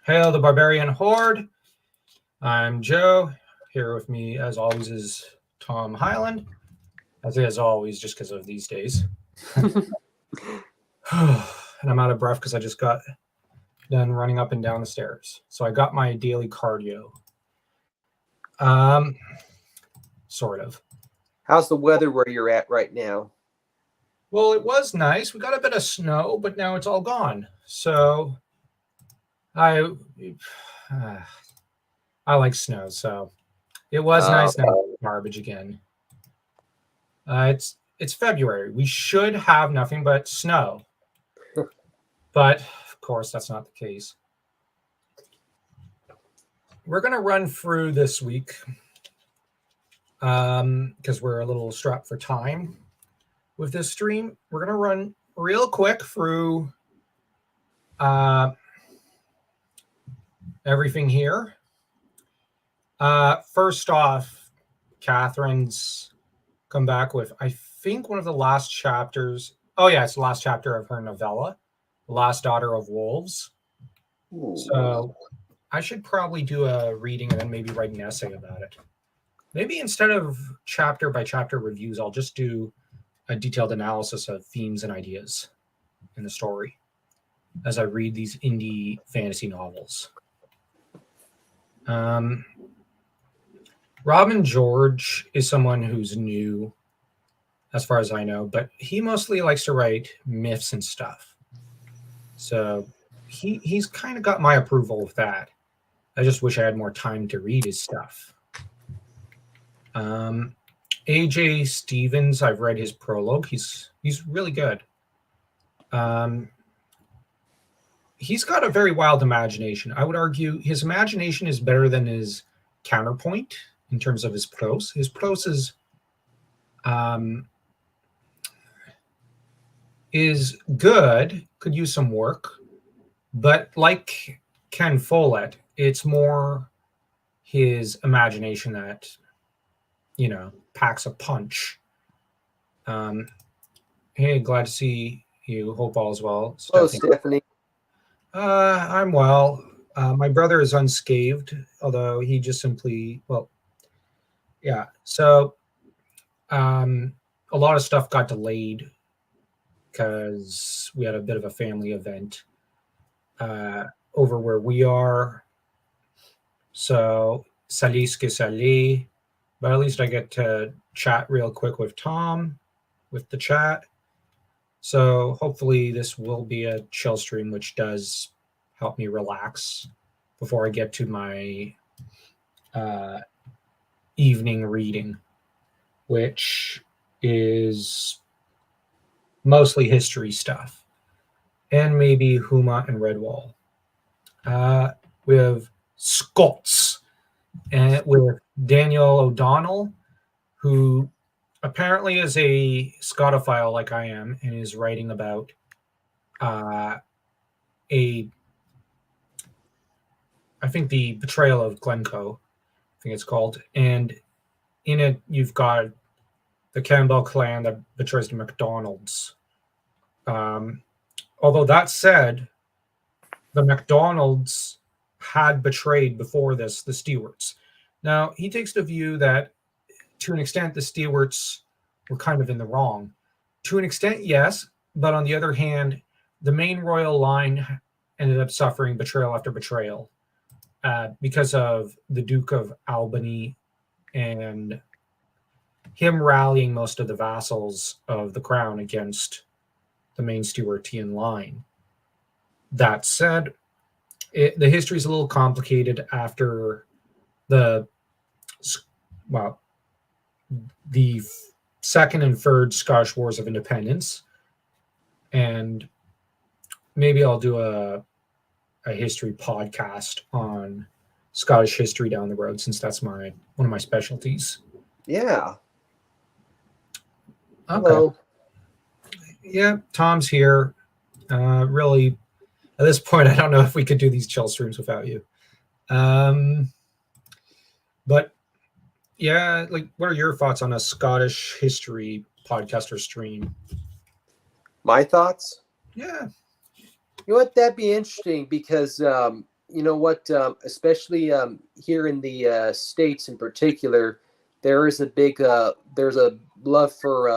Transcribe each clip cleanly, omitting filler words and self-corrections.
Hail the Barbarian Horde. I'm Joe. Here with me, as always, is Tom Highland. I say as always, just because of these days. And I'm out of breath because I just got done running up and down the stairs. So I got my daily cardio. Sort of. How's the weather where you're at right now? Well, it was nice. We got a bit of snow, but now it's all gone. So I like snow, so it was nice. Now it's garbage again. It's February. We should have nothing but snow, but of course that's not the case. We're gonna run through this week because we're a little strapped for time with this stream. We're gonna run real quick through everything here. First off, Catherine's come back with, I think, one of the last chapters. Oh yeah, it's the last chapter of her novella, The Last Daughter of Wolves. Ooh. So I should probably do a reading and then maybe write an essay about it. Maybe instead of chapter by chapter reviews, I'll just do a detailed analysis of themes and ideas in the story as I read these indie fantasy novels. Robin George is someone who's new, as far as I know, but he mostly likes to write myths and stuff. So he's kind of got my approval with that. I just wish I had more time to read his stuff. AJ Stevens, I've read his prologue. He's really good. He's got a very wild imagination. I would argue his imagination is better than his counterpoint in terms of his prose. His prose is good, could use some work, but like Ken Follett, it's more his imagination that, packs a punch. Hey, glad to see you. Hope all is well. Hello, Stephanie. I'm well. My brother is unscathed, although he just simply, yeah. So a lot of stuff got delayed because we had a bit of a family event over where we are. So, salis que salis. But at least I get to chat real quick with Tom with the chat. So hopefully this will be a chill stream, which does help me relax before I get to my evening reading, which is mostly history stuff and maybe Huma and Redwall. We have Scots and with Daniel O'Donnell, who apparently is a Scotophile like I am and is writing about I think the betrayal of Glencoe, I think it's called. And in it, you've got the Campbell clan that betrays the MacDonalds. Although that said, the MacDonalds had betrayed before this the Stewarts. Now, he takes the view that to an extent, the Stewarts were kind of in the wrong. To an extent, yes, but on the other hand, the main royal line ended up suffering betrayal after betrayal because of the Duke of Albany and him rallying most of the vassals of the crown against the main Stewartian line. That said, the history is a little complicated after the Second and Third Scottish Wars of Independence, and maybe I'll do a history podcast on Scottish history down the road, since that's one of my specialties. Yeah. Okay. Hello. Yeah, Tom's here. Really, at this point, I don't know if we could do these chill streams without you. But yeah, what are your thoughts on a Scottish history podcast or stream? My thoughts? Yeah. You know what? That'd be interesting because, you know what? Especially here in the states in particular, there is a big there's a love for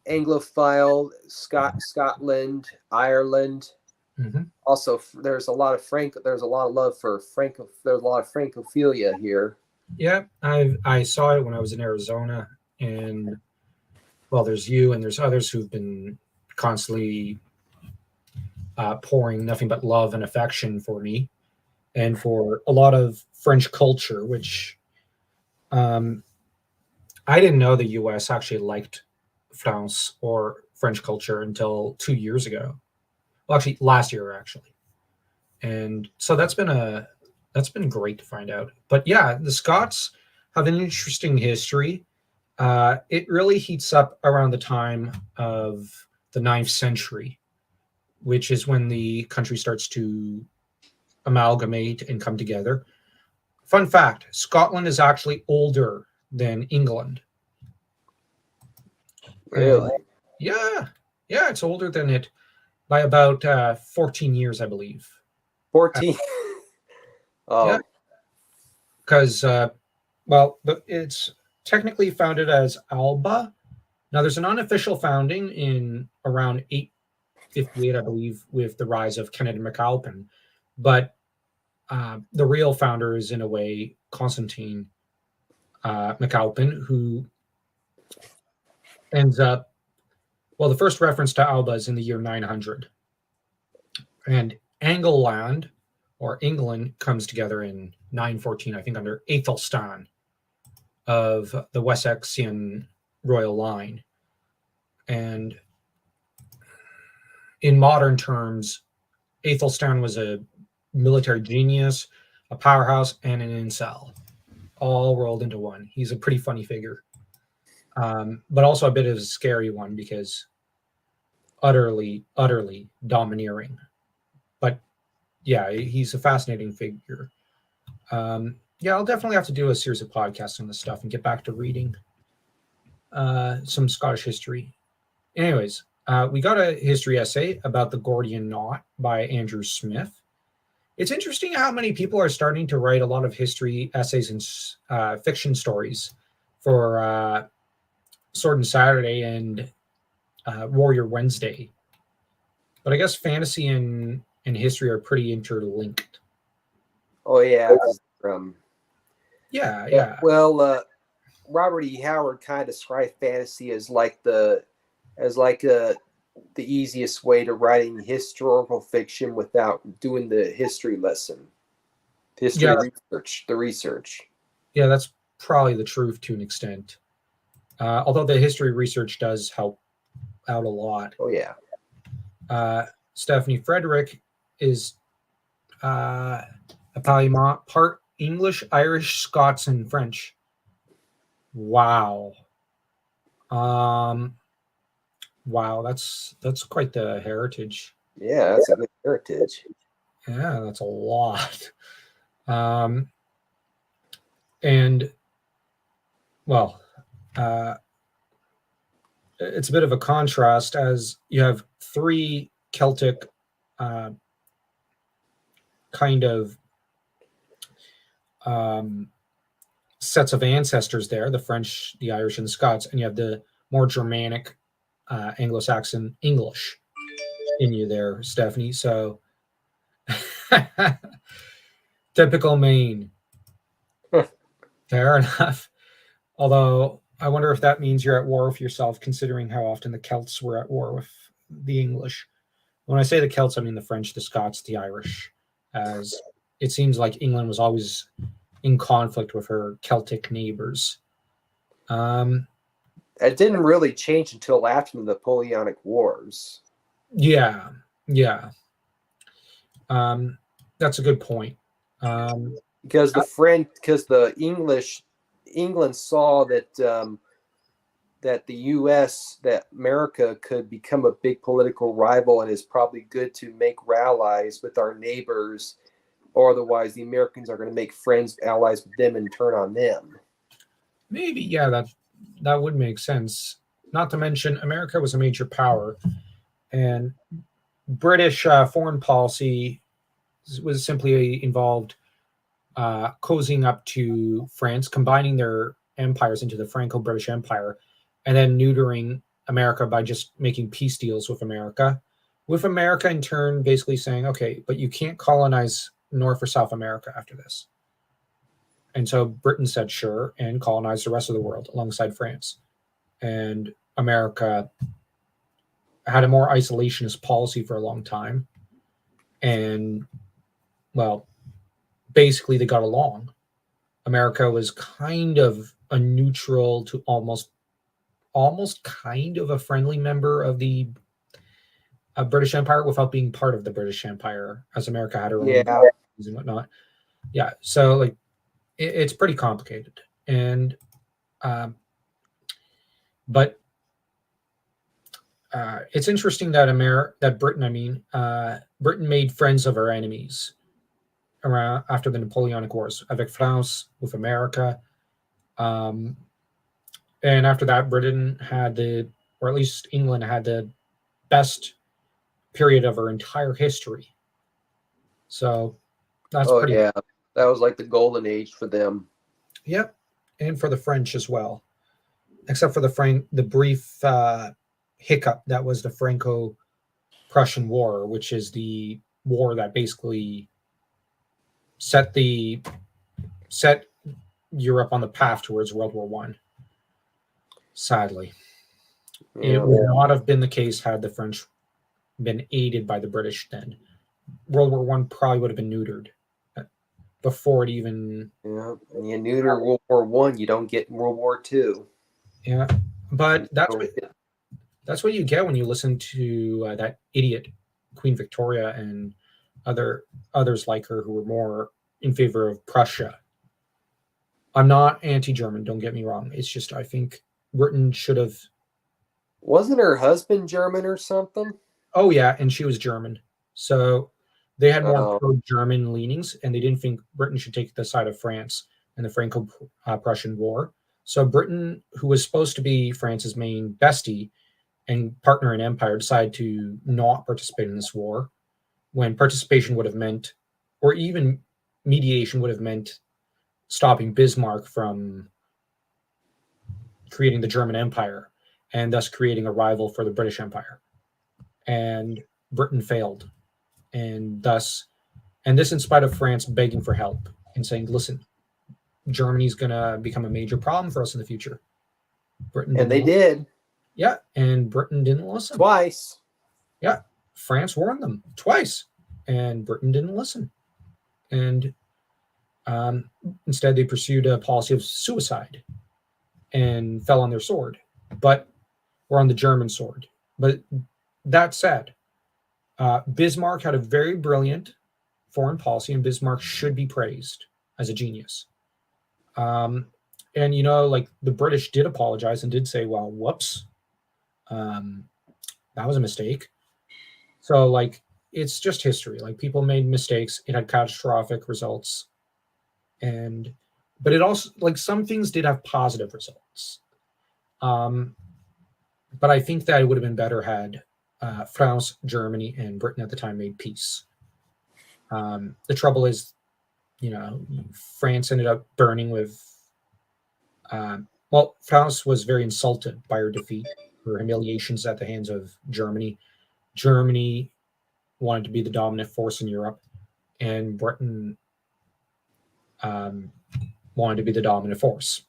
Anglophile Scotland, Ireland. Mhm. Also, there's a lot of love for Franco. There's a lot of Francophilia here. Yeah, I saw it when I was in Arizona, and well, there's you and there's others who've been constantly pouring nothing but love and affection for me and for a lot of French culture, which um, I didn't know the U.S. actually liked France or French culture until 2 years ago. Well, actually, last year actually, and so that's been great to find out. But yeah, the Scots have an interesting history. It really heats up around the time of the ninth century, which is when the country starts to amalgamate and come together. Fun fact: Scotland is actually older than England. And Really, yeah, yeah, it's older than it by about 14 years, I believe. Uh, 14. yeah, Oh, because well, it's technically founded as Alba. Now, there's an unofficial founding in around 858, I believe, with the rise of Kennedy MacAlpin. But the real founder is, in a way, Constantine MacAlpin, who ends up, well, the first reference to Alba is in the year 900. And Angleland, or England, comes together in 914, I think, under Aethelstan of the Wessexian royal line. And in modern terms, Aethelstan was a military genius, a powerhouse, and an incel, all rolled into one. He's a pretty funny figure, but also a bit of a scary one because utterly domineering. But yeah, he's a fascinating figure. Yeah, I'll definitely have to do a series of podcasts on this stuff and get back to reading some Scottish history. Anyways, we got a history essay about the Gordian Knot by Andrew Smith. It's interesting how many people are starting to write a lot of history essays and fiction stories for Sword and Saturday and Warrior Wednesday. But I guess fantasy and history are pretty interlinked. oh yeah. 'Cause, Yeah, yeah, well, Robert E. Howard kind of described fantasy as like as like the easiest way to writing historical fiction without doing the history lesson, history yeah, research, the research. yeah. That's probably the truth to an extent. Although the history research does help out a lot. Oh yeah, Stephanie Frederick is a polymath, part English, Irish, Scots, and French. Wow. Um, wow, that's quite the heritage. yeah. That's a good heritage. Yeah, that's a lot. Um, and well, uh, it's a bit of a contrast as you have three Celtic uh, kind of um, sets of ancestors there, the French, the Irish, and the Scots, and you have the more Germanic Anglo-Saxon English in you there, Stephanie. So typical Maine. Fair enough. Although I wonder if that means you're at war with yourself, considering how often the Celts were at war with the English. When I say the Celts, I mean the French, the Scots, the Irish, as it seems like England was always in conflict with her Celtic neighbors. Um, It didn't really change until after the Napoleonic Wars. yeah, yeah. Um, that's a good point. Um, Because the England saw that that the U.S. that America could become a big political rival, and it's probably good to make allies with our neighbors, or otherwise the Americans are going to make friends, allies with them, and turn on them. maybe, yeah, that would make sense. Not to mention, America was a major power, and British foreign policy was simply involved cozying up to France, combining their empires into the Franco-British Empire, and then neutering America by just making peace deals with America. With America, in turn, basically saying, okay, but you can't colonize North or South America after this. And so Britain said sure and colonized the rest of the world alongside France. And America had a more isolationist policy for a long time. And, well, basically they got along. America was kind of a neutral to almost kind of a friendly member of the British Empire without being part of the British Empire, as America had her own and whatnot. Yeah, so like it's pretty complicated, and but it's interesting that Britain, Britain made friends of her enemies around after the Napoleonic Wars, avec France with America. And after that, Britain had or at least England had the best period of her entire history. So that's pretty. Yeah, that was like the golden age for them. Yep, and for the French as well, except for the brief hiccup that was the Franco-Prussian War, which is the war that basically set Europe on the path towards World War One. Sadly, it would not have been the case had the French been aided by the British. Then World War One probably would have been neutered before it even. Yeah, and you neuter World War One, you don't get World War Two. Yeah, but that's what you get when you listen to that idiot Queen Victoria and others like her who were more in favor of Prussia. I'm not anti-German, don't get me wrong. It's just I think Britain should have. Wasn't her husband German or something? Oh yeah, and she was German, so they had more pro-German leanings, and they didn't think Britain should take the side of France in the Franco-Prussian War. So Britain, who was supposed to be France's main bestie and partner in empire, decided to not participate in this war, when participation would have meant, or even mediation would have meant, stopping Bismarck from creating the German Empire and thus creating a rival for the British Empire. And Britain failed. And this in spite of France begging for help and saying, listen, Germany's going to become a major problem for us in the future. And they did. Yeah, and Britain didn't listen. Twice. Yeah, France warned them twice, and Britain didn't listen. And instead, they pursued a policy of suicide and fell on their sword, or on the German sword. But that said, Bismarck had a very brilliant foreign policy, and Bismarck should be praised as a genius. And like the British did apologize and did say, well, whoops, that was a mistake. So like it's just history. Like people made mistakes. It had catastrophic results. But it also, like, some things did have positive results. But I think that it would have been better had France, Germany, and Britain at the time made peace. The trouble is, France ended up burning with. France was very insulted by her defeat, her humiliations at the hands of Germany. Germany wanted to be the dominant force in Europe, and Britain wanted to be the dominant force.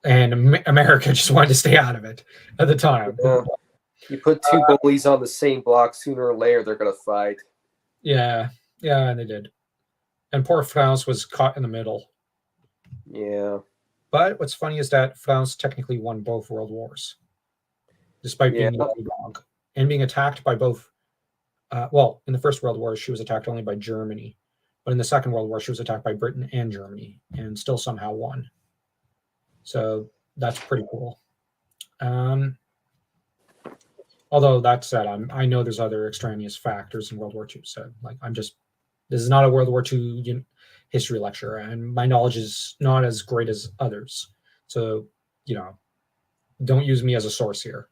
And America just wanted to stay out of it at the time. Yeah. You put two bullies on the same block, sooner or later they're going to fight. Yeah, and they did. And poor France was caught in the middle. Yeah. But what's funny is that France technically won both world wars, despite being wrong and being attacked by both. In the First World War, she was attacked only by Germany. But in the Second World War, she was attacked by Britain and Germany and still somehow won. So that's pretty cool. Although that said, I know there's other extraneous factors in World War II. So this is not a World War II history lecture, and my knowledge is not as great as others. So, don't use me as a source here.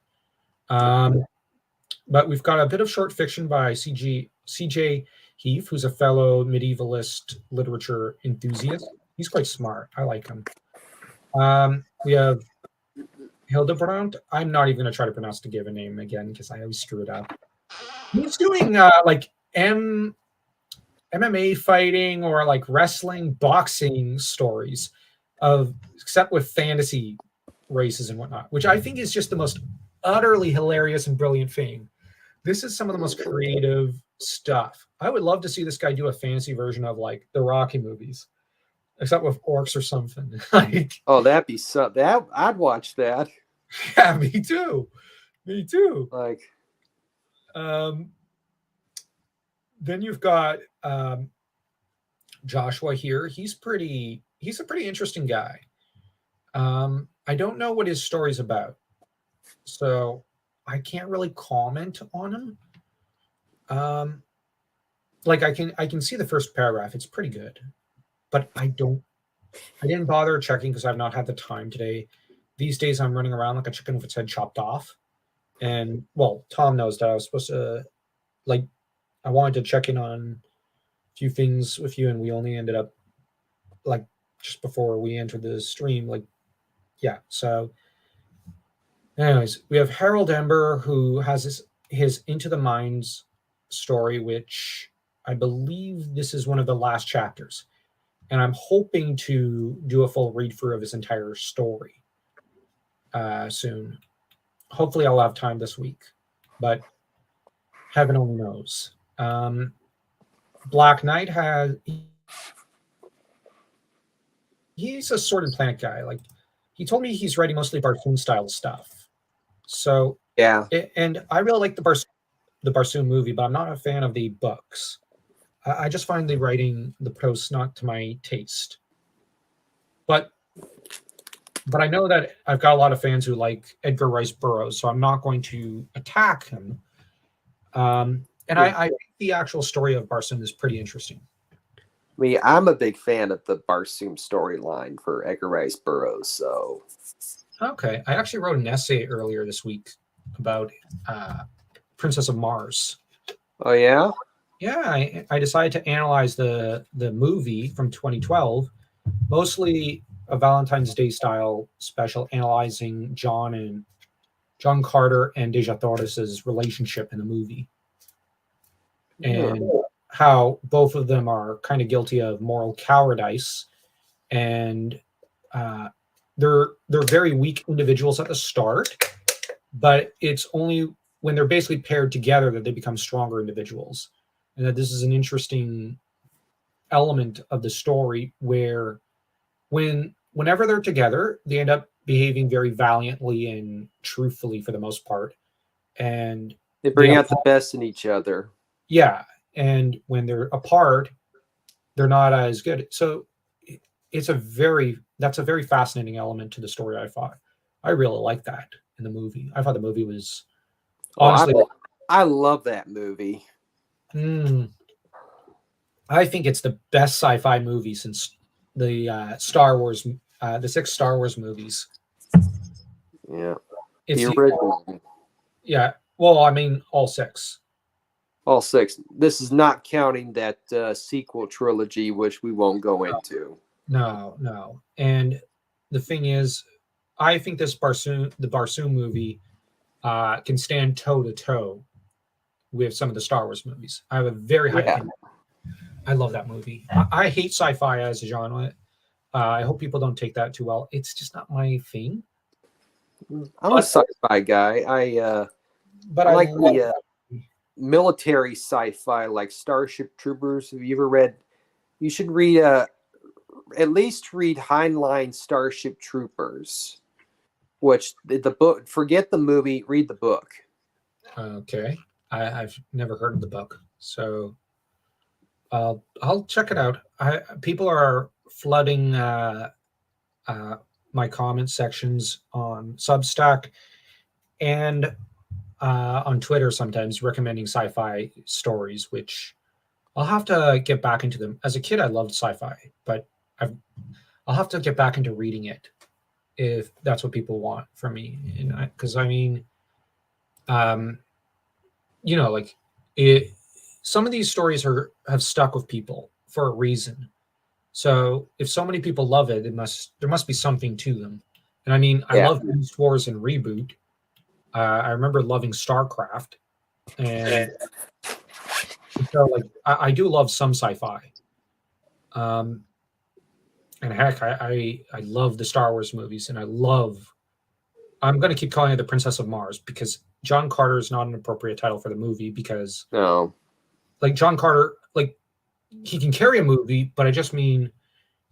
But we've got a bit of short fiction by C.J. Heath, who's a fellow medievalist literature enthusiast. He's quite smart. I like him. We have Hildebrandt. I'm not even going to try to pronounce the given name again because I always screw it up. He's doing like MMA fighting or like wrestling, boxing stories of except with fantasy races and whatnot, which I think is just the most utterly hilarious and brilliant thing. This is some of the most creative stuff. I would love to see this guy do a fantasy version of like the Rocky movies, except with orcs or something. Like, Oh, that'd be that I'd watch that. yeah, me too. Me too. Like, then you've got Joshua here. He's a pretty interesting guy. I don't know what his story's about, so I can't really comment on him. Like I can see the first paragraph. It's pretty good, but I didn't bother checking because I've not had the time today. These days I'm running around like a chicken with its head chopped off. And well, Tom knows that I was supposed to like I wanted to check in on a few things with you, and we only ended up like just before we entered the stream. Like, yeah. So anyways, we have Harold Ember who has his Into the Mines story, which I believe this is one of the last chapters. And I'm hoping to do a full read through of his entire story soon. Hopefully, I'll have time this week, but heaven only knows. Black Knight he's a Sword and Planet guy. Like, he told me he's writing mostly Barsoom style stuff. So yeah, and I really like the Barsoom movie, but I'm not a fan of the books. I just find the writing, the prose, not to my taste. But I know that I've got a lot of fans who like Edgar Rice Burroughs, so I'm not going to attack him. And I think the actual story of Barsoom is pretty interesting. I mean, I'm a big fan of the Barsoom storyline for Edgar Rice Burroughs. So, okay, I actually wrote an essay earlier this week about Princess of Mars. oh yeah, Yeah, I decided to analyze the movie from 2012, mostly a Valentine's Day style special analyzing John Carter and Deja Torres's relationship in the movie, and how both of them are kind of guilty of moral cowardice, and they're very weak individuals at the start, but it's only when they're basically paired together that they become stronger individuals, and that this is an interesting element of the story where whenever they're together, they end up behaving very valiantly and truthfully for the most part. And they bring out the best in each other. Yeah. And when they're apart, they're not as good. So that's a very fascinating element to the story, I thought. I really like that in the movie. I thought the movie was honestly. I love that movie. I think it's the best sci-fi movie since the Star Wars, the 6 Star Wars movies. Yeah, it's the original. Yeah, well, I mean, all 6. All 6. This is not counting that sequel trilogy, which we won't go into. No. And the thing is, I think the Barsoom movie can stand toe to toe with some of the Star Wars movies. I have a very high opinion. I love that movie. I hate sci-fi as a genre. I hope people don't take that too well. It's just not my thing. I'm a sci-fi guy. I like the military sci-fi, like Starship Troopers. Have you ever read? You should read at least read Heinlein Starship Troopers, which the book. Forget the movie. Read the book. Okay, I've never heard of the book, so I'll check it out. People are flooding my comment sections on Substack and on Twitter sometimes recommending sci-fi stories, which I'll have to get back into them. As a kid, I loved sci-fi, but I'll have to get back into reading it if that's what people want from me. Because I mean, like some of these stories have stuck with people for a reason. So if so many people love it, there must be something to them. And I mean, I Yeah. love Beast Wars and Reboot. I remember loving StarCraft, and so like I do love some sci-fi. Um, and heck, I love the Star Wars movies, and I'm going to keep calling it the Princess of Mars because John Carter is not an appropriate title for the movie because No. like John Carter, like he can carry a movie, but I just mean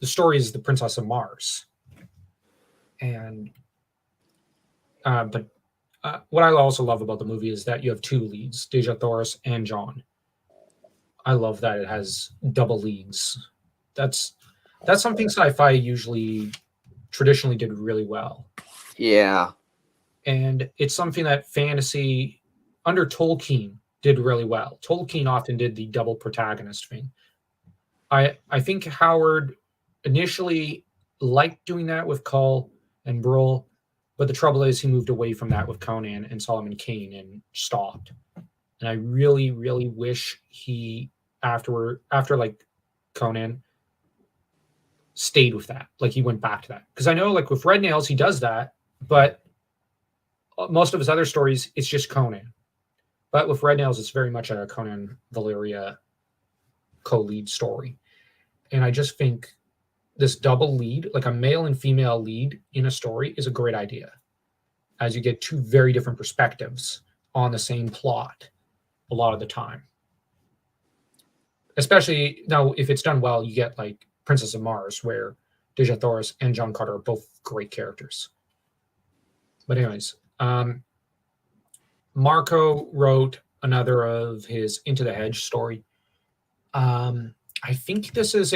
the story is the Princess of Mars. And but what I also love about the movie is that you have two leads, Deja Thoris and John. I love that it has double leads. That's something sci-fi usually traditionally did really well. Yeah. And it's something that fantasy under Tolkien did really well. Tolkien often did the double protagonist thing. I think Howard initially liked doing that with Cull and Brill, but the trouble is he moved away from that with Conan and Solomon Kane and stopped. And I really, really wish he after like Conan stayed with that. Like he went back to that. Because I know like with Red Nails he does that, but most of his other stories it's just Conan. But with Red Nails it's very much a Conan Valeria co-lead story. And I just think this double lead, like a male and female lead in a story, is a great idea, as you get two very different perspectives on the same plot a lot of the time. Especially now, if it's done well, you get like Princess of Mars, where Deja Thoris and John Carter are both great characters. But anyways, Marco wrote another of his Into the Hedge story. I think this is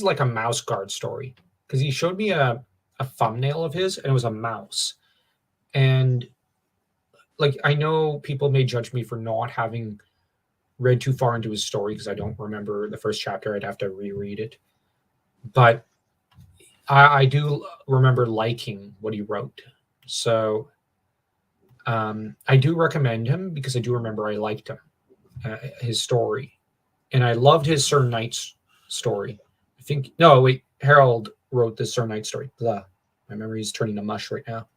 like a mouse guard story because he showed me a thumbnail of his and it was a mouse. And like I know people may judge me for not having read too far into his story because I don't remember the first chapter. I'd have to reread it. But I do remember liking what he wrote. So I do recommend him because I do remember I liked him, his story. And I loved his Sir Knight's story. I think, no, wait, Harold wrote this Sir Knight story. Blah. My memory is turning to mush right now.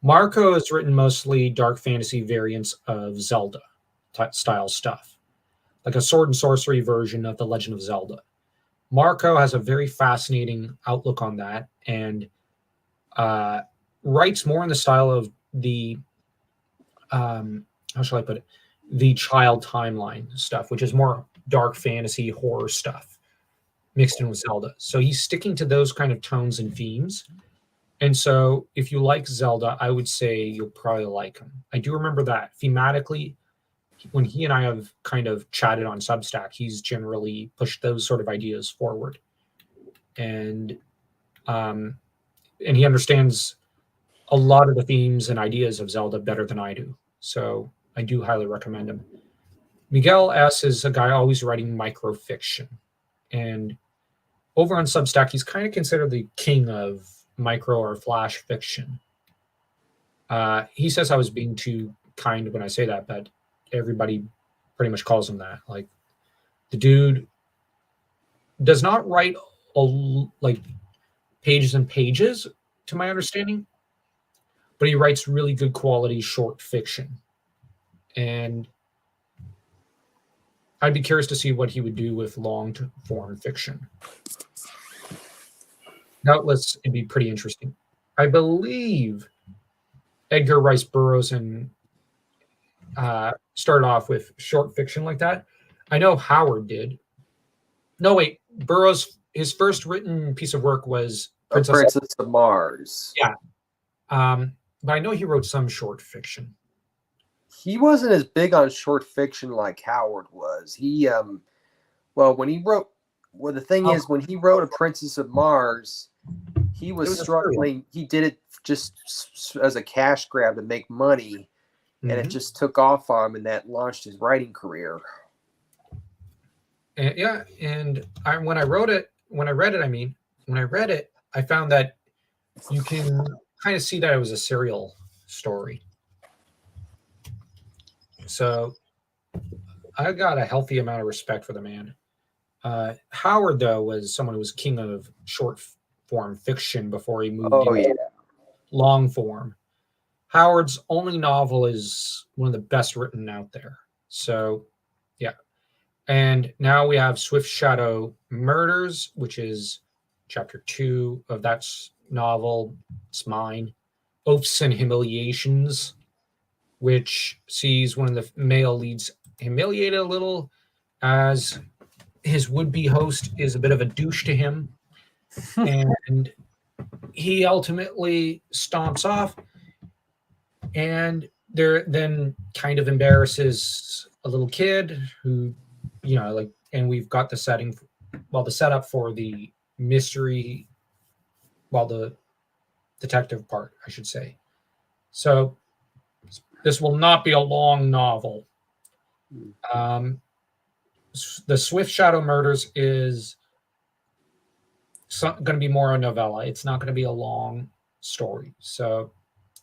Marco has written mostly dark fantasy variants of Zelda style stuff, like a sword and sorcery version of The Legend of Zelda. Marco has a very fascinating outlook on that and writes more in the style of the, how shall I put it, the child timeline stuff, which is more dark fantasy horror stuff mixed in with Zelda. So he's sticking to those kind of tones and themes. And so if you like Zelda, I would say you'll probably like him. I do remember that thematically, when he and I have kind of chatted on Substack, he's generally pushed those sort of ideas forward. And he understands a lot of the themes and ideas of Zelda better than I do. So I do highly recommend him. Miguel S. is a guy always writing microfiction. And over on Substack, he's kind of considered the king of micro or flash fiction. He says I was being too kind when I say that, but everybody pretty much calls him that. Like, the dude does not write like pages and pages, to my understanding, but he writes really good quality short fiction. And I'd be curious to see what he would do with long form fiction. Doubtless, it'd be pretty interesting. I believe Edgar Rice Burroughs and started off with short fiction like that. I know Howard did. No, wait, Burroughs, his first written piece of work was Princess of Mars. Yeah. But I know he wrote some short fiction. He wasn't as big on short fiction like Howard was. He, well, when he wrote, well, the thing is, when he wrote A Princess of Mars, he was struggling. He did it just as a cash grab to make money, and it just took off on him, and that launched his writing career. And, yeah, and when I read it, I found that you can kind of see that it was a serial story. So I got a healthy amount of respect for the man. Howard, though, was someone who was king of short form fiction before he moved Oh into yeah. long form. Howard's only novel is one of the best written out there. So, yeah. And now we have Swift Shadow Murders, which is chapter 2 of that novel. It's mine. Oaths and Humiliations, which sees one of the male leads humiliated a little as his would-be host is a bit of a douche to him. And he ultimately stomps off and there then kind of embarrasses a little kid who, like, and we've got the setting, the setup for the mystery, the detective part, I should say. So this will not be a long novel. The Swift Shadow Murders is going to be more a novella. It's not going to be a long story. So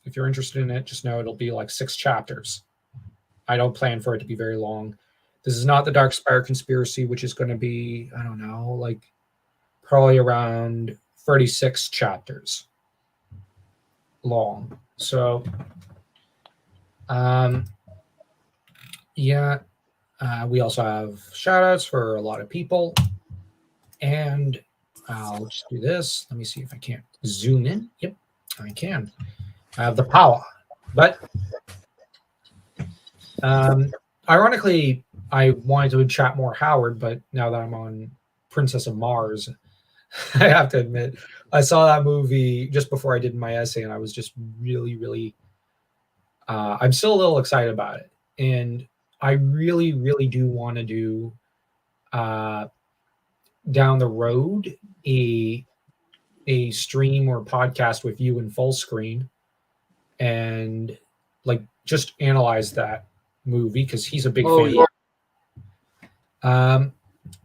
if you're interested in it, just know it'll be like 6 chapters. I don't plan for it to be very long. This is not the Dark Spire Conspiracy, which is going to be, I don't know, like probably around 36 chapters long. So, yeah, we also have shout outs for a lot of people. And I'll just do this. Let me see if I can't zoom in. Yep, I can. I have the power. But ironically, I wanted to chat more Howard, but now that I'm on Princess of Mars, I have to admit, I saw that movie just before I did my essay, and I was just really, really, I'm still a little excited about it. And I really, really do want to do down the road a stream or podcast with you in full screen and like just analyze that movie because he's a big fan. Yeah.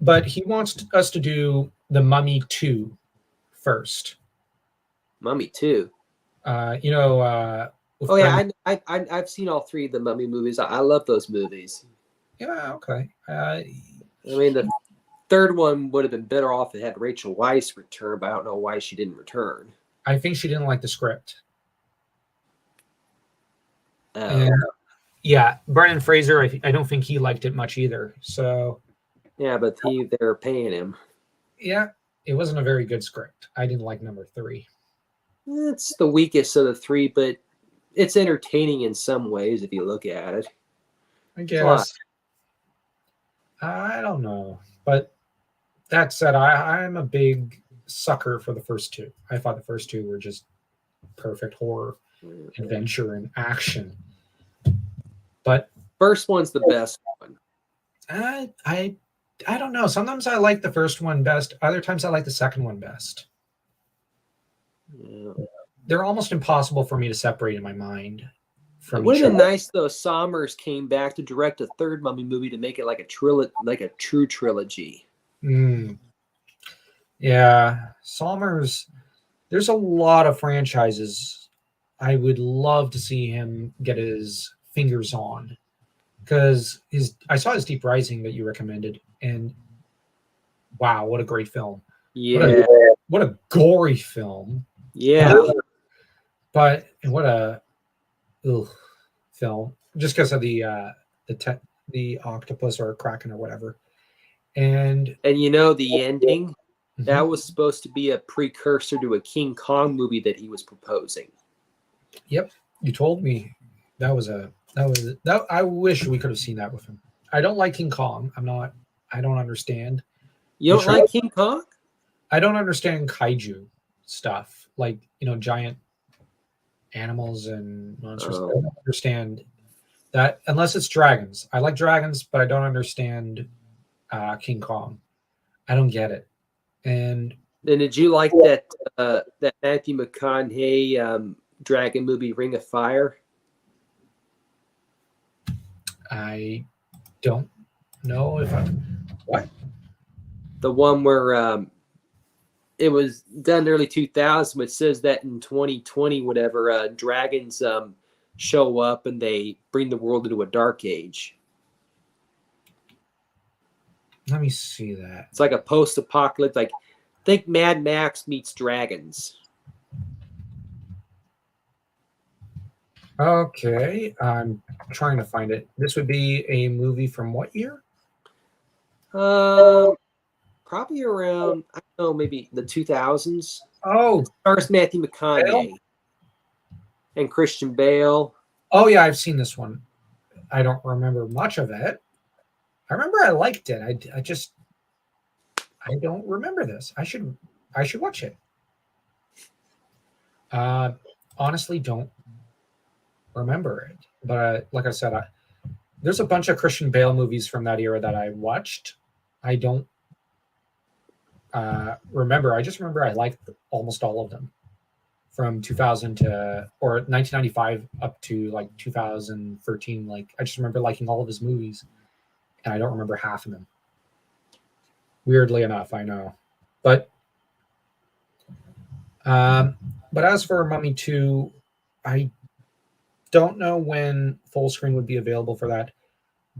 But he wants us to do The Mummy 2 first. Mummy 2. Oh yeah, I've seen all 3 of the Mummy movies. I love those movies. Yeah, okay. I mean, the 3rd one would have been better off if it had Rachel Weisz return, but I don't know why she didn't return. I think she didn't like the script. And yeah, Brendan Fraser, I don't think he liked it much either. So yeah, but they're paying him. Yeah, it wasn't a very good script. I didn't like number 3. It's the weakest of the 3, but it's entertaining in some ways if you look at it. I guess. I don't know. But that said, I'm a big sucker for the first 2. I thought the first 2 were just perfect horror, adventure, and action. But first one's the best one. I don't know. Sometimes I like the first one best. Other times I like the second one best. Yeah. They're almost impossible for me to separate in my mind from it would have been nice though. Sommers came back to direct a 3rd Mummy movie to make it like a true trilogy. Yeah, Sommers. There's a lot of franchises I would love to see him get his fingers on, because I saw his Deep Rising that you recommended, and wow, what a great film! Yeah, what a gory film. Yeah, but what a film, just because of the octopus or kraken or whatever. And the ending, that was supposed to be a precursor to a King Kong movie that he was proposing. Yep, you told me that I wish we could have seen that with him. I don't like King Kong. I don't understand. You don't like King Kong? I don't understand kaiju stuff, like, giant animals and monsters. I don't understand that unless it's dragons. I like dragons, but I don't understand King Kong. I don't get it. And did you like that Matthew McConaughey dragon movie, Ring of Fire? I don't know if what? The one where it was done early 2000, which says that in 2020, whatever, dragons show up and they bring the world into a dark age. Let me see that. It's like a post-apocalypse, like think Mad Max meets dragons. Okay, I'm trying to find it. This would be a movie from what year? Probably around, I don't know, maybe the 2000s. Oh, Stars Matthew Bale? McConaughey and Christian Bale. Oh yeah, I've seen this one. I don't remember much of it. I remember I liked it. I don't remember this. I should watch it. Uh, honestly, don't remember it. But like I said, there's a bunch of Christian Bale movies from that era that I watched. I don't remember. I just remember I liked almost all of them from 2000 to or 1995 up to like 2013. Like I just remember liking all of his movies, and I don't remember half of them. Weirdly enough, I know, but um, but as for Mummy 2, I don't know when full screen would be available for that.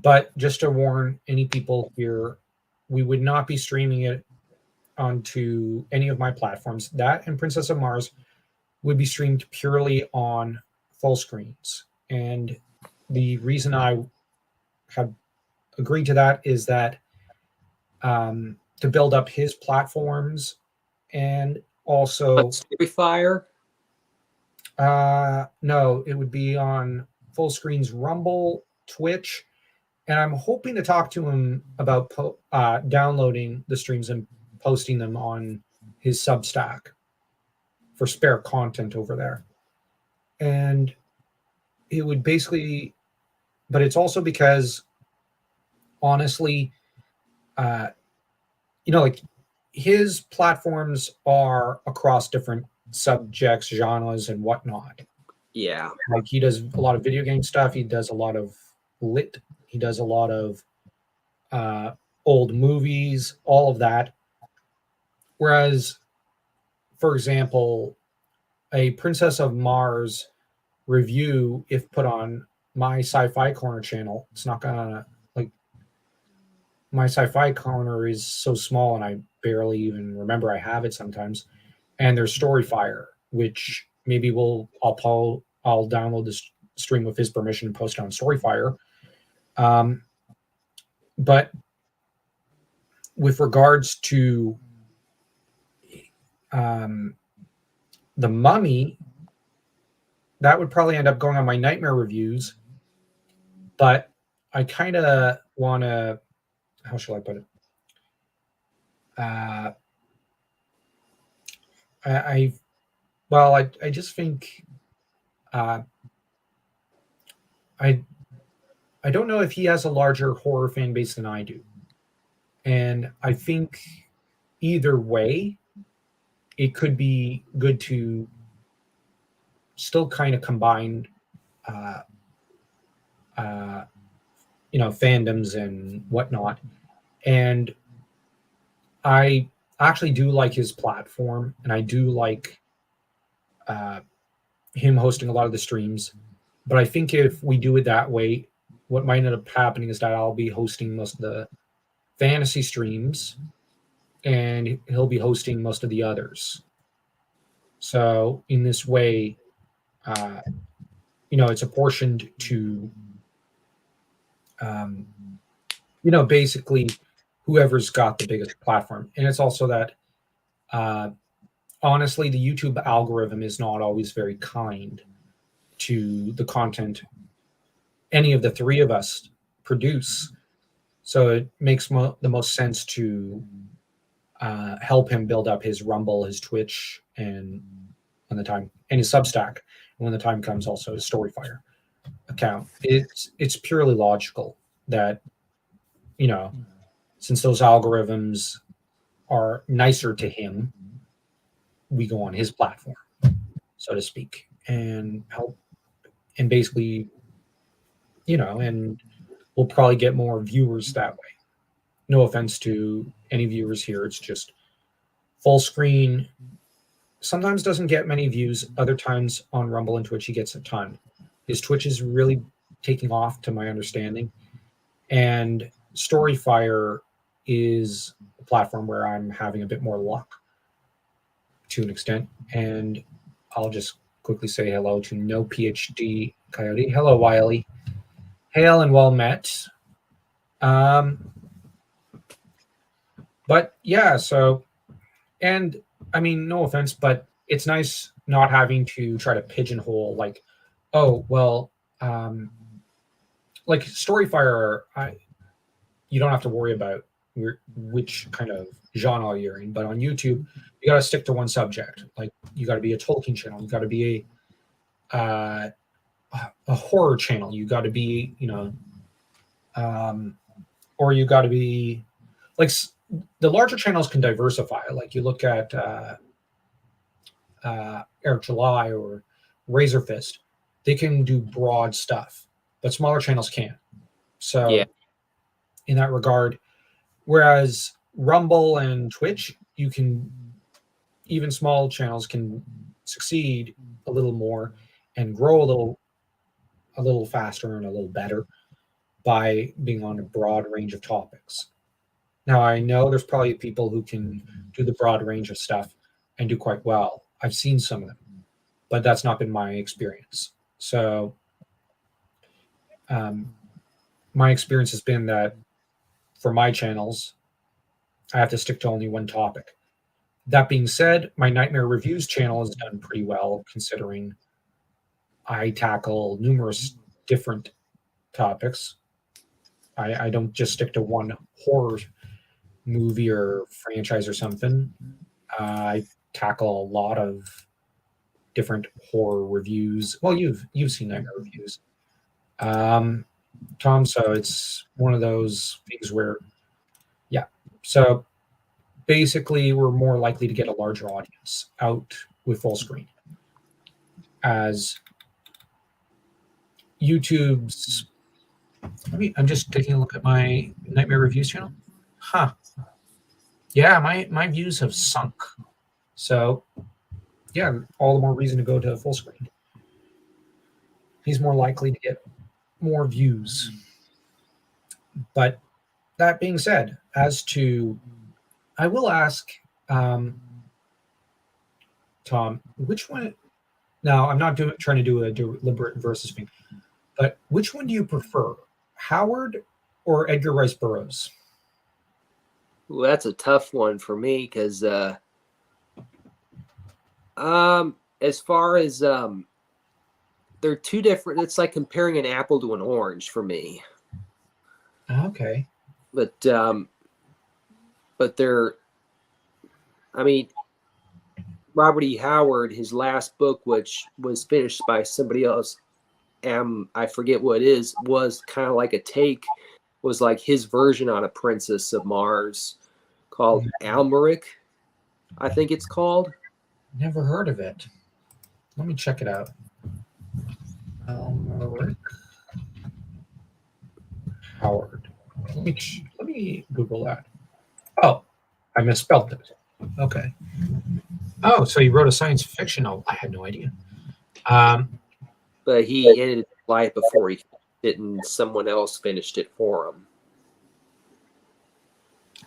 But just to warn any people here, we would not be streaming it onto any of my platforms. That and Princess of Mars would be streamed purely on full screens. And the reason I have agreed to that is that to build up his platforms and also Storyfire. No, it would be on full screens Rumble, Twitch, and I'm hoping to talk to him about downloading the streams and posting them on his Substack for spare content over there. And it would basically, but it's also because honestly, uh, like his platforms are across different subjects, genres, and whatnot. Yeah. Like he does a lot of video game stuff. He does a lot of lit. He does a lot of old movies, all of that. Whereas, for example, a Princess of Mars review, if put on my Sci-Fi Corner channel, it's not gonna like my Sci-Fi Corner is so small, and I barely even remember I have it sometimes. And there's Storyfire, which maybe I'll download this stream with his permission and post it on Storyfire. But with regards to the Mummy, that would probably end up going on my Nightmare reviews. But I kind of want to, how shall I put it? I well, I just think I don't know if he has a larger horror fan base than I do, and I think either way, it could be good to still kind of combine, uh, fandoms and whatnot. And I actually do like his platform, and I do like him hosting a lot of the streams. But I think if we do it that way, what might end up happening is that I'll be hosting most of the fantasy streams, and he'll be hosting most of the others. So in this way, it's apportioned to, basically whoever's got the biggest platform. And it's also that, honestly, the YouTube algorithm is not always very kind to the content any of the three of us produce. So it makes the most sense to help him build up his Rumble, his Twitch, and when the time and his Substack. And when the time comes, also his Storyfire account. It's purely logical that since those algorithms are nicer to him, we go on his platform, so to speak, and help, and basically, and we'll probably get more viewers that way. No offense to any viewers here, it's just full screen sometimes doesn't get many views. Other times on Rumble and Twitch, he gets a ton. His Twitch is really taking off, to my understanding. And Storyfire is a platform where I'm having a bit more luck to an extent. And I'll just quickly say hello to No PhD Coyote. Hello, Wiley. Hail and well met. Um, but yeah, so, and I mean, no offense, but it's nice not having to try to pigeonhole like, oh, well, um, like Storyfire, you don't have to worry about which kind of genre you're in. But on YouTube, you got to stick to one subject. Like you got to be a Tolkien channel. You got to be a horror channel. You got to be, or you got to be like the larger channels can diversify. Like you look at Eric July or Razor Fist, they can do broad stuff, but smaller channels can't. So Yeah. in that regard, whereas Rumble and Twitch, you can even small channels can succeed a little more and grow a little faster and a little better by being on a broad range of topics. Now I know there's probably people who can do the broad range of stuff and do quite well. I've seen some of them, but that's not been my experience. So my experience has been that for my channels, I have to stick to only one topic. That being said, my Nightmare Reviews channel has done pretty well considering I tackle numerous different topics. I don't just stick to one horror movie or franchise or something. I tackle a lot of different horror reviews. Well, you've seen Nightmare Reviews, Tom. So it's one of those things where, yeah. So basically, we're more likely to get a larger audience out with full screen, as YouTube's. I'm just taking a look at my Nightmare Reviews channel. Huh. Yeah, my views have sunk. So, yeah, all the more reason to go to full screen. He's more likely to get more views. But that being said, as to, I will ask, Tom, which one? Now, I'm not trying to do a deliberate versus thing, but which one do you prefer, Howard or Edgar Rice Burroughs? Well, that's a tough one for me because as far as they're two different. It's like comparing an apple to an orange for me. Okay. But they're, I mean, Robert E. Howard, his last book, which was finished by somebody else, I forget what it is, was kind of like a take, was like his version on a Princess of Mars called Almeric, I think it's called. Never heard of it. Let me check it out. Almeric Howard. Let me Google that. Oh, I misspelled it. Okay. Oh, so he wrote a science fiction novel. I had no idea. But he ended his life before he didn't. Someone else finished it for him.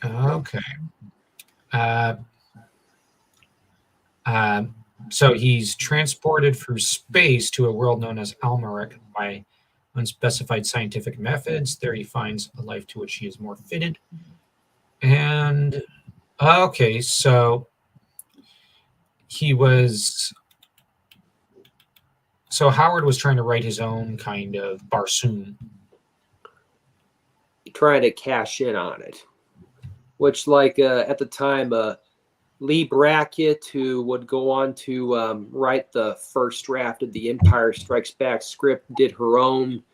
Okay. So he's transported through space to a world known as Almeric by unspecified scientific methods. There he finds a life to which he is more fitted. And okay, so Howard was trying to write his own kind of Barsoom. Trying to cash in on it. Which, like, at the time, Lee Brackett, who would go on to write the first draft of the Empire Strikes Back script, did her own.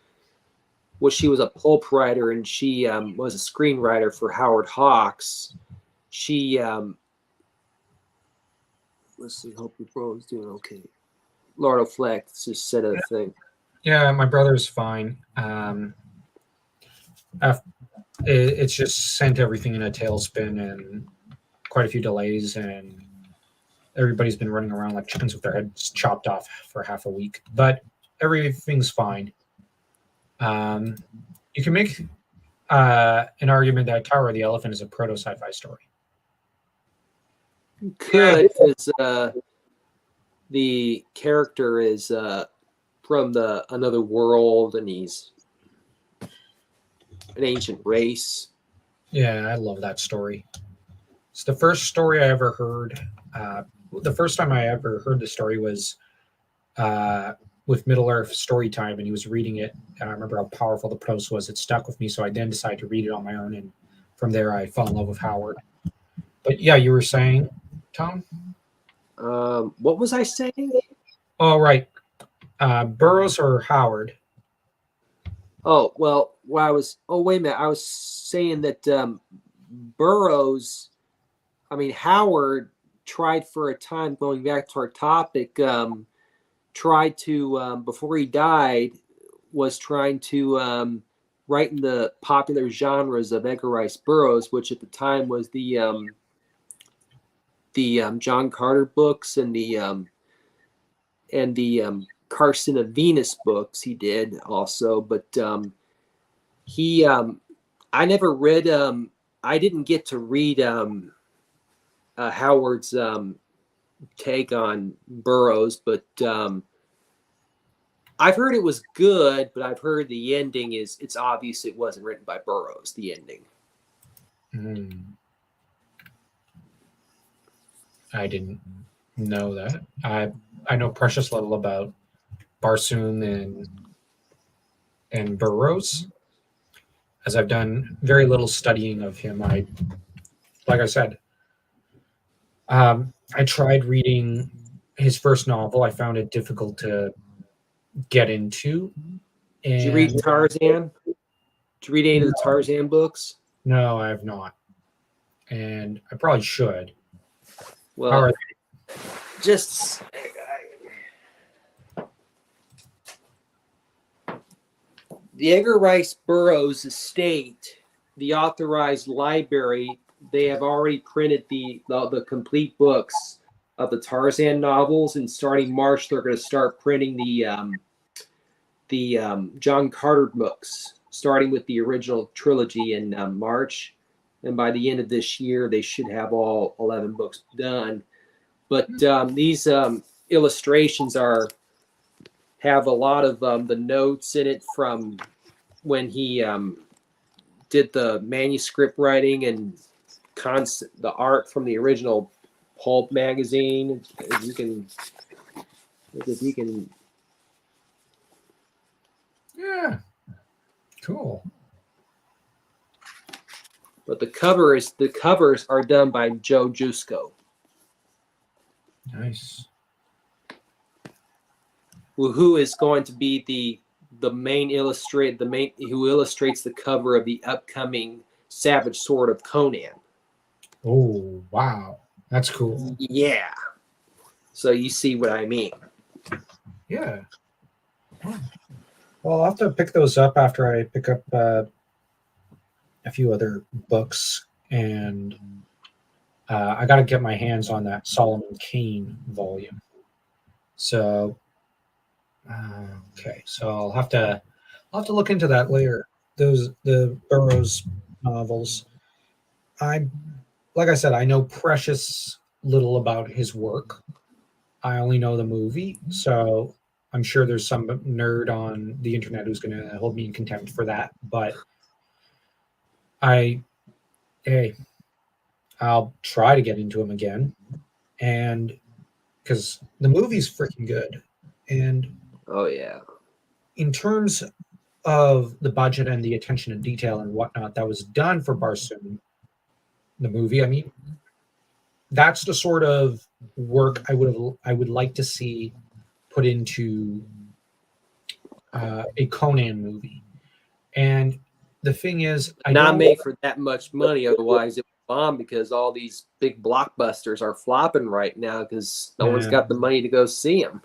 Well, she was a pulp writer, and she was a screenwriter for Howard Hawks. She, let's see, hope your bro is doing okay. Lord O'Fleck just said a thing. Yeah, my brother's fine. It's just sent everything in a tailspin and quite a few delays, and everybody's been running around like chickens with their heads chopped off for half a week. But everything's fine. You can make an argument that Tower of the Elephant is a proto sci-fi story. Could, because the character is from another world, and he's an ancient race. Yeah, I love that story. It's the first story I ever heard. The first time I ever heard the story was with Middle Earth Storytime, and he was reading it. And I remember how powerful the prose was. It stuck with me, so I then decided to read it on my own, and from there I fell in love with Howard. But yeah, you were saying, Tom? What was I saying? Oh, right. Burroughs or Howard? Oh, well, wait a minute. I was saying that Burroughs, Howard tried for a time, going back to our topic, tried to, before he died, was trying to write in the popular genres of Edgar Rice Burroughs, which at the time was the John Carter books and the Carson of Venus books he did also, but he I never read I didn't get to read Howard's take on Burroughs, but I've heard it was good, but I've heard the ending it's obvious it wasn't written by Burroughs, the ending. I didn't know that. I know precious little about Barsoom and Burroughs, as I've done very little studying of him. Like I said, I tried reading his first novel. I found it difficult to get into. Did you read Tarzan? Did you read any of the Tarzan books? No, I have not, and I probably should. Well, just the Edgar Rice Burroughs estate, the authorized library, they have already printed the complete books of the Tarzan novels, and starting March they're going to start printing the John Carter books, starting with the original trilogy in March, and by the end of this year they should have all 11 books done. But these illustrations have a lot of the notes in it from when he did the manuscript writing and the art from the original pulp magazine. If you can. Yeah, cool. But the covers are done by Joe Jusko. Nice. Who is going to be the main illustrator, who illustrates the cover of the upcoming Savage Sword of Conan. Oh, wow. That's cool. Yeah. So you see what I mean. Yeah. Well, I'll have to pick those up after I pick up a few other books, and I got to get my hands on that Solomon Kane volume. So, okay, so I'll have to look into that later. The Burroughs novels. Like I said, I know precious little about his work. I only know the movie, so I'm sure there's some nerd on the internet who's going to hold me in contempt for that. But I'll try to get into him again, and because the movie's freaking good. And oh yeah, in terms of the budget and the attention to detail and whatnot that was done for Barsoom, the movie, I mean, that's the sort of work I would like to see put into a Conan movie. And the thing is, not made for that much money, otherwise it would bomb, because all these big blockbusters are flopping right now because no one's got the money to go see them.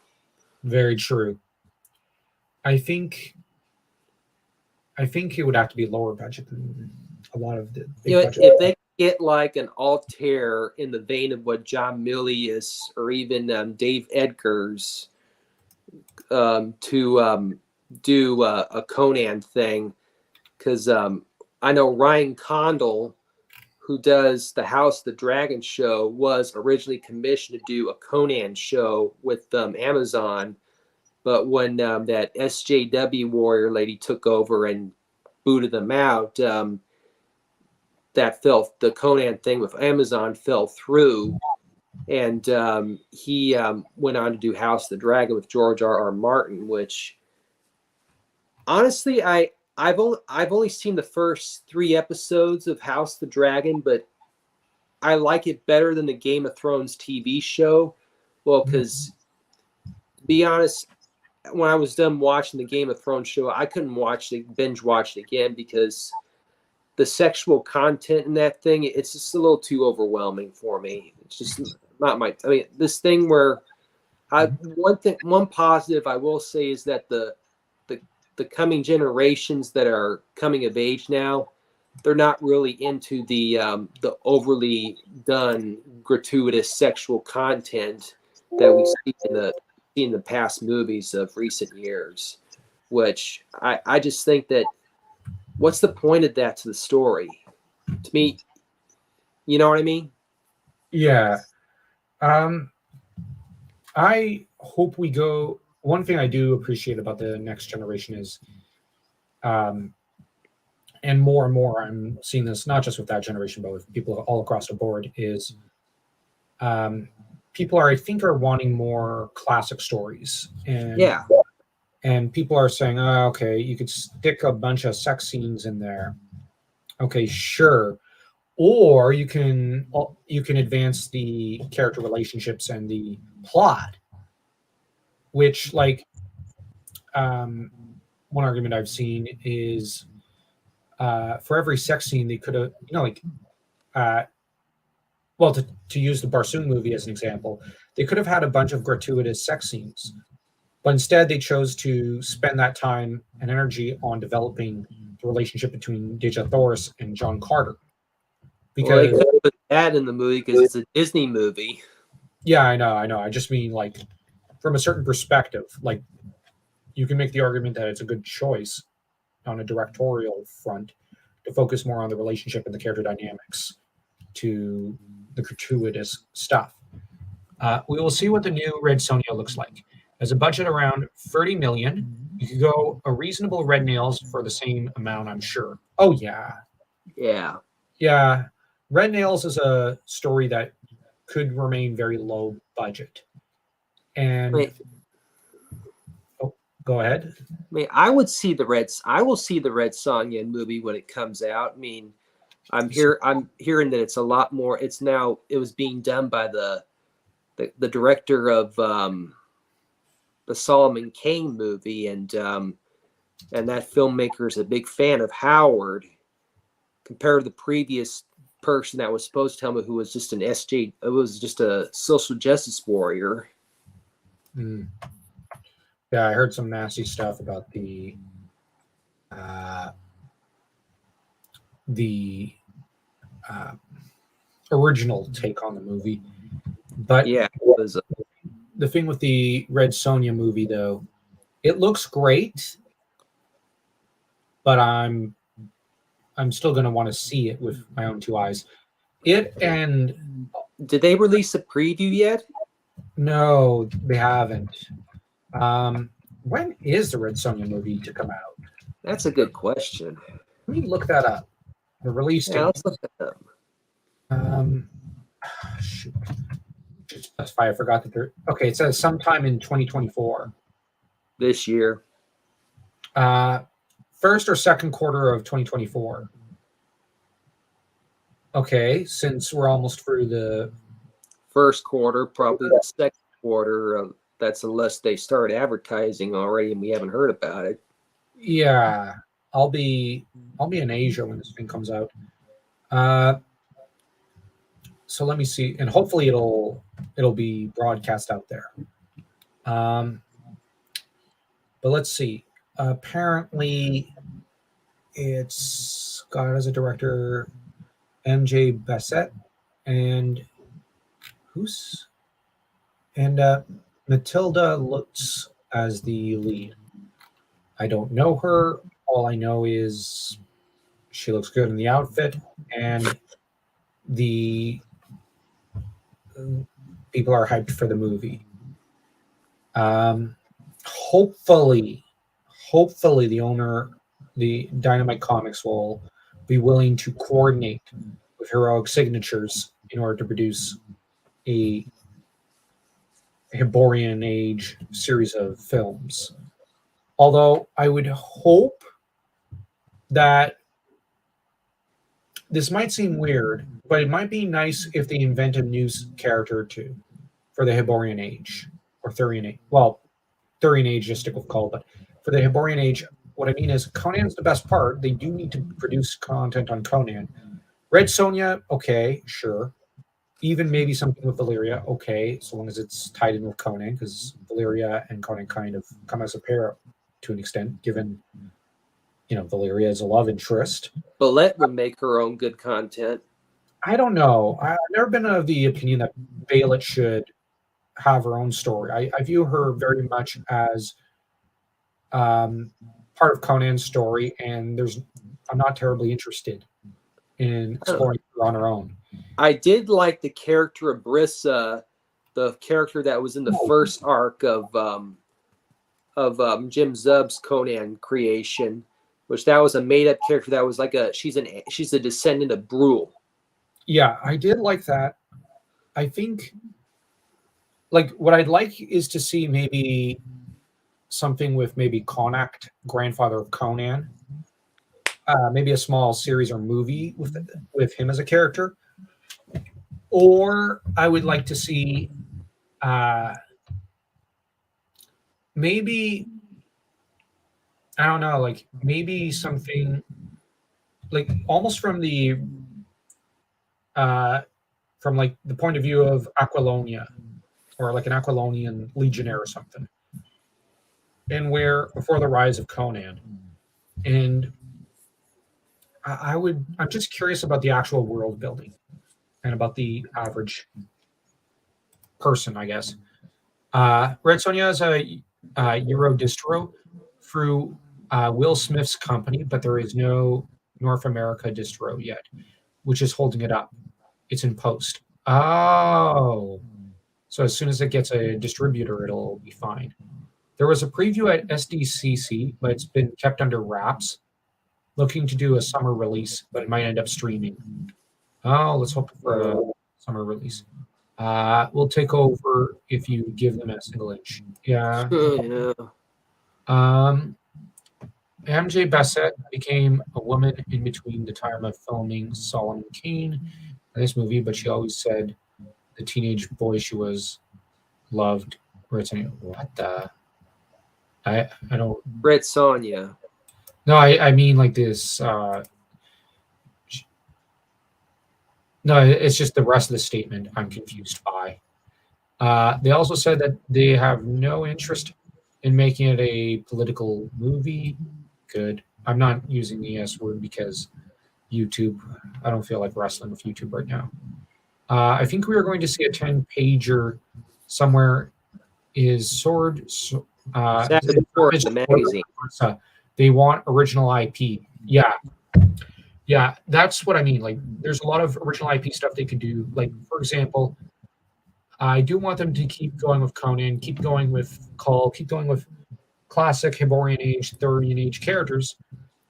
Very true. I think it would have to be lower budget than a lot of the big budget. If they get like an Altair in the vein of what John Milius or even Dave Edgars to do a Conan thing, because I know Ryan Condal, who does the House of the Dragon show, was originally commissioned to do a Conan show with Amazon, but when that SJW warrior lady took over and booted them out, the Conan thing with Amazon fell through, and he went on to do House of the Dragon with George R.R. Martin, which honestly I've only seen the first 3 episodes of House of the Dragon, but I like it better than the Game of Thrones TV show. Well, because to be honest, when I was done watching the Game of Thrones show, I couldn't binge watch it again because the sexual content in that thing, it's just a little too overwhelming for me. It's just not my. I mean, this thing where one positive I will say is that the coming generations that are coming of age now, they're not really into the overly done gratuitous sexual content that we see in the past movies of recent years, which I just think that what's the point of that to the story? To me, you know what I mean? Yeah. I hope we go. One thing I do appreciate about the next generation is, and more I'm seeing this not just with that generation, but with people all across the board, is people I think are wanting more classic stories. And people are saying, oh, okay, you could stick a bunch of sex scenes in there. Okay, sure. Or you can advance the character relationships and the plot, which one argument I've seen is for every sex scene they could have, well, to use the Barsoom movie as an example, they could have had a bunch of gratuitous sex scenes, but instead they chose to spend that time and energy on developing the relationship between Deja Thoris and John Carter. Because they could put that in the movie because it's a Disney movie. Yeah, I know. I just mean, from a certain perspective, you can make the argument that it's a good choice on a directorial front to focus more on the relationship and the character dynamics to the gratuitous stuff. We will see what the new Red Sonja looks like. As a budget around 30 million, you could go a reasonable Red Nails for the same amount, I'm sure. Oh, yeah. Yeah. Red Nails is a story that could remain very low budget. And go ahead. I mean, I will see the Red Sonja movie when it comes out. I mean, I'm hearing that it's a lot more. It was being done by the director of the Solomon Kane movie, and that filmmaker is a big fan of Howard, compared to the previous person that was supposed to tell me, who was just it was just a social justice warrior. Yeah, I heard some nasty stuff about the original take on the movie. But yeah, it was the thing with the Red Sonja movie, though, it looks great, but I'm still going to want to see it with my own 2 eyes. Did they release a preview yet? No, they haven't. When is the Red Sonja movie to come out? That's a good question. Let me look that up. The release date. Let's look that up. Shoot. That's why I forgot that there. Okay, it says sometime in 2024. This year. First or second quarter of 2024. Okay, since we're almost through the first quarter, probably the second quarter. That's unless they start advertising already and we haven't heard about it. Yeah, I'll be in Asia when this thing comes out. So let me see, and hopefully it'll be broadcast out there. But let's see. Apparently, it's got as a director MJ Bassett and Matilda Lutz as the lead. I don't know her. All I know is She looks good in the outfit, and the people are hyped for the movie. Hopefully, the Dynamite Comics will be willing to coordinate with Heroic Signatures in order to produce a Hyborian Age series of films. Although I would hope that this might seem weird, but it might be nice if they invent a new character too for the Hyborian Age or Thurian Age. Well, Thurian Age, just stick with call, but for the Hyborian Age, what I mean is Conan's the best part. They do need to produce content on Conan. Red Sonja, okay, sure. Even maybe something with Valyria, okay, so long as it's tied in with Conan, because Valyria and Conan kind of come as a pair to an extent, given Valyria is a love interest. Balette would make her own good content. I don't know. I've never been of the opinion that Baelot should have her own story. I view her very much as part of Conan's story, and I'm not terribly interested in exploring her on her own. I did like the character of Brissa, the character that was in the first arc of Jim Zub's Conan creation, which that was a made-up character that was like she's a descendant of Brule. Yeah, I did like that. I think like what I'd like is to see maybe something with maybe Connacht, grandfather of Conan. Maybe a small series or movie with him as a character. Or I would like to see maybe, I don't know, like maybe something like almost from like the point of view of Aquilonia, or like an Aquilonian legionnaire or something. And where before the rise of Conan. And I'm just curious about the actual world building and about the average person, I guess. Red Sonja is a Euro distro through Will Smith's company, but there is no North America distro yet, which is holding it up. It's in post. Oh. So as soon as it gets a distributor, it'll be fine. There was a preview at SDCC, but it's been kept under wraps. Looking to do a summer release, but it might end up streaming. Oh, let's hope for a summer release. We'll take over if you give them a single inch. Yeah. MJ Bassett became a woman in between the time of filming Solomon Kane in this movie, but she always said the teenage boy she was loved. What the? I don't. Red Sonja. No, I mean like this. No, it's just the rest of the statement I'm confused by. They also said that they have no interest in making it a political movie. Good. I'm not using the S word because YouTube. I don't feel like wrestling with YouTube right now. I think we are going to see a 10-pager somewhere. Is Sword? The magazine. They want original IP. Yeah, that's what I mean. Like, there's a lot of original IP stuff they could do. Like, for example, I do want them to keep going with Conan, keep going with Cull, keep going with classic Hyborian Age, Thurian Age characters.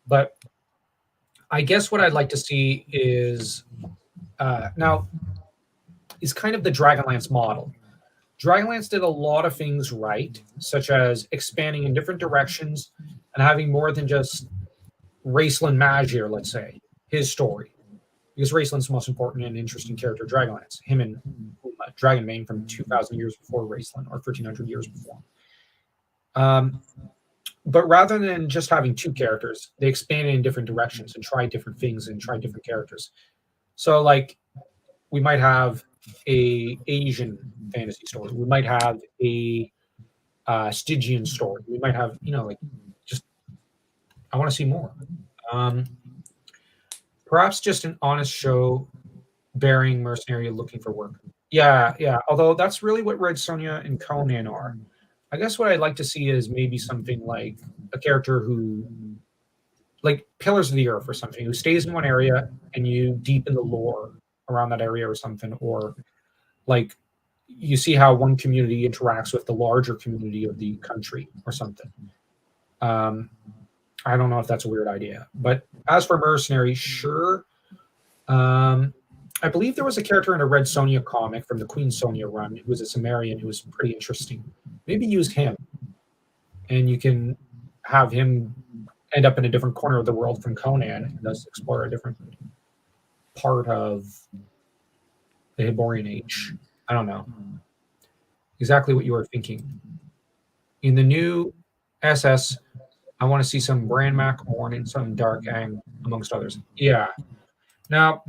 But I guess what I'd like to see is now is kind of the Dragonlance model. Dragonlance did a lot of things right, such as expanding in different directions and having more than just Raceland Magier, let's say, his story. Because Raceland's the most important and interesting character of Dragonlance. Him and Dragonbane from 2,000 years before Raceland, or 1,300 years before. But rather than just having two characters, they expanded in different directions and tried different things and tried different characters. So, like, we might have a Asian fantasy story. We might have a Stygian story. We might have, just I want to see more. Perhaps just an honest show bearing mercenary looking for work. Yeah. Although that's really what Red Sonja and Conan are. I guess what I'd like to see is maybe something like a character who like Pillars of the Earth or something, who stays in one area and you deepen the lore around that area or something, or like you see how one community interacts with the larger community of the country or something. I don't know if that's a weird idea, but as for mercenary, sure. I believe there was a character in a Red Sonja comic from the Queen Sonja run who was a Cimmerian who was pretty interesting. Maybe use him, and you can have him end up in a different corner of the world from Conan and thus explore a different part of the Hyborian Age. I don't know exactly what you were thinking. In the new SS, I want to see some Brandmac Orn and some Dark Ang, amongst others. Yeah. Now,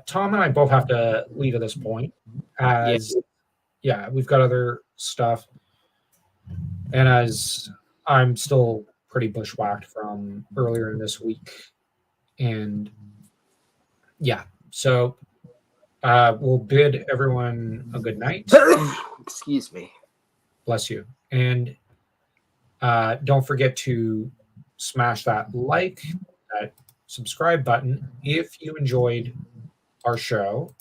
Tom and I both have to leave at this point, as we've got other stuff, and as I'm still pretty bushwhacked from earlier in this week, and so we'll bid everyone a good night. Excuse me. Bless you, and don't forget to smash that like, that subscribe button if you enjoyed our show,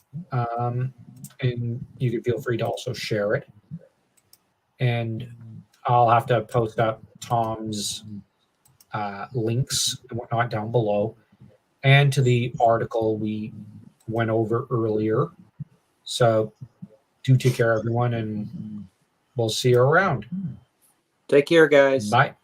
and you can feel free to also share it. And I'll have to post up Tom's links and whatnot down below, and to the article we went over earlier. So do take care, everyone, and we'll see you around. Take care, guys. Bye.